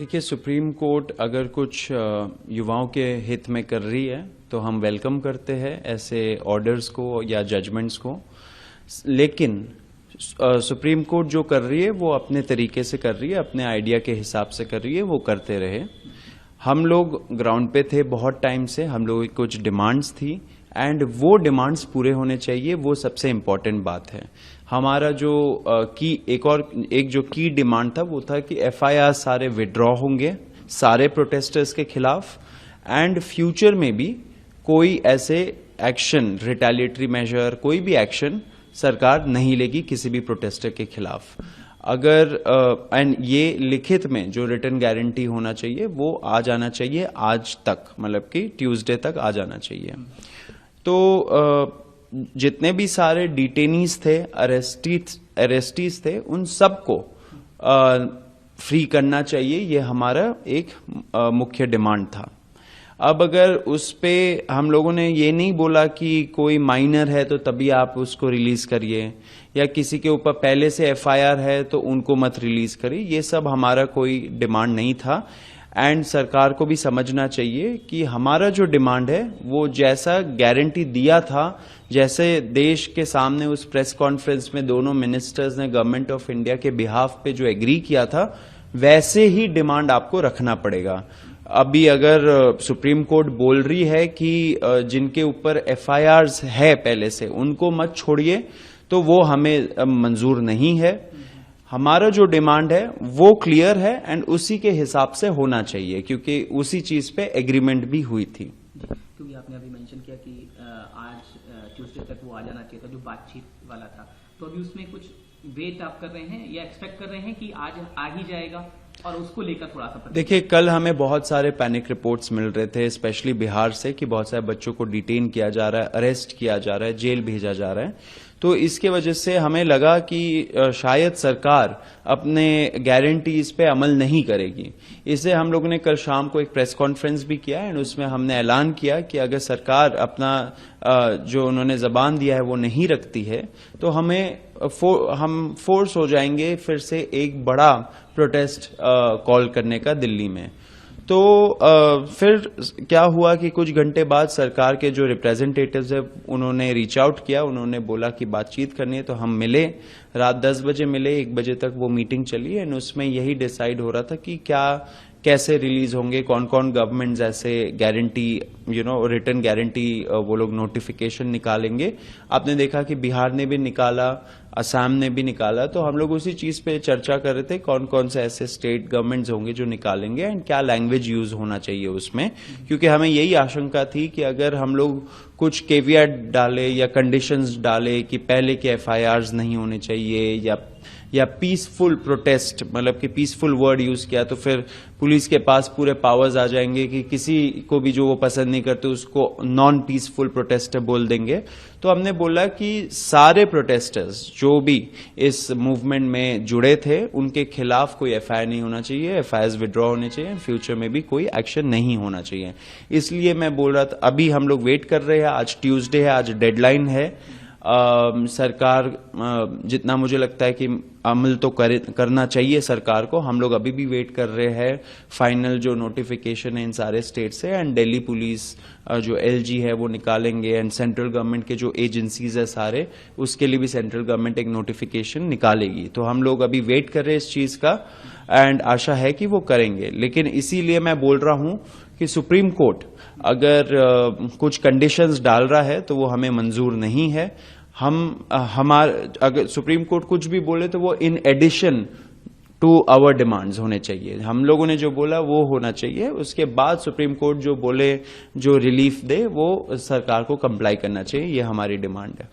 देखिए, supreme court अगर कुछ युवाओं के हित में कर रही है तो हम वेलकम करते हैं ऐसे ऑर्डर्स को या जजमेंट्स को। लेकिन सुप्रीम कोर्ट जो कर रही है वो अपने तरीके से कर रही है, अपने आइडिया के हिसाब से कर रही है, वो करते रहे। हम लोग ग्राउंड पे थे बहुत टाइम से, हम लोगों की कुछ डिमांड्स थी एंड वो डिमांड्स पूरे होने चाहिए, वो सबसे इम्पोर्टेंट बात है। हमारा जो एक जो की डिमांड था वो था कि एफआईआर सारे विड्रॉ होंगे सारे प्रोटेस्टर्स के खिलाफ एंड फ्यूचर में भी कोई ऐसे एक्शन, रिटेलिएटरी मेजर, कोई भी एक्शन सरकार नहीं लेगी किसी भी प्रोटेस्टर के खिलाफ। अगर एंड ये लिखित में जो रिटर्न गारंटी होना चाहिए वो आ जाना चाहिए आज तक, मतलब कि ट्यूसडे तक आ जाना चाहिए। तो जितने भी सारे डिटेनीज थे, अरेस्टीज थे, उन सबको फ्री करना चाहिए, ये हमारा एक मुख्य डिमांड था। अब अगर उस पे हम लोगों ने ये नहीं बोला कि कोई माइनर है तो तभी आप उसको रिलीज करिए, या किसी के ऊपर पहले से एफआईआर है तो उनको मत रिलीज करिए, ये सब हमारा कोई डिमांड नहीं था। एंड सरकार को भी समझना चाहिए कि हमारा जो डिमांड है वो जैसा गारंटी दिया था, जैसे देश के सामने उस प्रेस कॉन्फ्रेंस में दोनों मिनिस्टर्स ने गवर्नमेंट ऑफ इंडिया के बिहाफ पे जो एग्री किया था, वैसे ही डिमांड आपको रखना पड़ेगा। अभी अगर सुप्रीम कोर्ट बोल रही है कि जिनके ऊपर एफआईआर्स है पहले से उनको मत छोड़िए, तो वो हमें मंजूर नहीं है। हमारा जो डिमांड है वो क्लियर है एंड उसी के हिसाब से होना चाहिए, क्योंकि उसी चीज पे एग्रीमेंट भी हुई थी। क्योंकि आपने अभी मेंशन किया कि आज ट्यूसडे तक वो आ जाना चाहिए था, जो बातचीत वाला था, तो अभी उसमें कुछ वेट आप कर रहे हैं या एक्सपेक्ट कर रहे हैं कि आज आ ही जाएगा, और उसको लेकर थोड़ा सा? देखिए, कल हमें बहुत सारे पैनिक रिपोर्ट्स मिल रहे थे, स्पेशली बिहार से, कि बहुत सारे बच्चों को डिटेन किया जा रहा है, अरेस्ट किया जा रहा है, जेल भेजा जा रहा है। तो इसके वजह से हमें लगा कि शायद सरकार अपने गारंटीज पे अमल नहीं करेगी। इससे हम लोगों ने कल शाम को एक प्रेस कॉन्फ्रेंस भी किया एंड उसमें हमने ऐलान किया कि अगर सरकार अपना जो उन्होंने जबान दिया है वो नहीं रखती है तो हम फोर्स हो जाएंगे फिर से एक बड़ा प्रोटेस्ट कॉल करने का दिल्ली में। तो फिर क्या हुआ कि कुछ घंटे बाद सरकार के जो रिप्रेजेंटेटिव्स है उन्होंने रीच आउट किया, उन्होंने बोला कि बातचीत करनी है, तो हम मिले, रात 10 बजे मिले, 1 बजे तक वो मीटिंग चली एंड उसमें यही डिसाइड हो रहा था कि कैसे रिलीज होंगे, कौन कौन गवर्नमेंट्स ऐसे गारंटी, रिटर्न गारंटी वो लोग नोटिफिकेशन निकालेंगे। आपने देखा कि बिहार ने भी निकाला, असम ने भी निकाला, तो हम लोग उसी चीज पे चर्चा कर रहे थे कौन कौन से ऐसे स्टेट गवर्नमेंट्स होंगे जो निकालेंगे एंड क्या लैंग्वेज यूज होना चाहिए उसमें, क्योंकि हमें यही आशंका थी कि अगर हम लोग कुछ केवियट डाले या कंडीशंस डाले कि पहले के एफआईआर्स नहीं होने चाहिए या पीसफुल प्रोटेस्ट, मतलब कि पीसफुल वर्ड यूज किया, तो फिर पुलिस के पास पूरे पावर्स आ जाएंगे कि किसी को भी जो वो पसंद नहीं करते उसको नॉन पीसफुल प्रोटेस्टर बोल देंगे। तो हमने बोला कि सारे प्रोटेस्टर्स जो भी इस मूवमेंट में जुड़े थे उनके खिलाफ कोई एफआईआर नहीं होना चाहिए, एफआईआर विड्रॉ होने चाहिए, फ्यूचर में भी कोई एक्शन नहीं होना चाहिए। इसलिए मैं बोल रहा था, अभी हम लोग वेट कर रहे हैं, आज ट्यूसडे है, आज डेडलाइन है। सरकार जितना मुझे लगता है कि अमल तो करना चाहिए सरकार को, हम लोग अभी भी वेट कर रहे हैं फाइनल जो नोटिफिकेशन है इन सारे स्टेट से, एंड दिल्ली पुलिस जो एलजी है वो निकालेंगे एंड सेंट्रल गवर्नमेंट के जो एजेंसीज है सारे, उसके लिए भी सेंट्रल गवर्नमेंट एक नोटिफिकेशन निकालेगी। तो हम लोग अभी वेट कर रहे हैं इस चीज का एंड आशा है कि वो करेंगे। लेकिन इसीलिए मैं बोल रहा हूं कि सुप्रीम कोर्ट अगर कुछ कंडीशंस डाल रहा है तो वो हमें मंजूर नहीं है। अगर सुप्रीम कोर्ट कुछ भी बोले तो वो in addition to our demands होने चाहिए। हम लोगों ने जो बोला वो होना चाहिए, उसके बाद सुप्रीम कोर्ट जो बोले, जो रिलीफ दे, वो सरकार को कंप्लाई करना चाहिए, ये हमारी डिमांड है।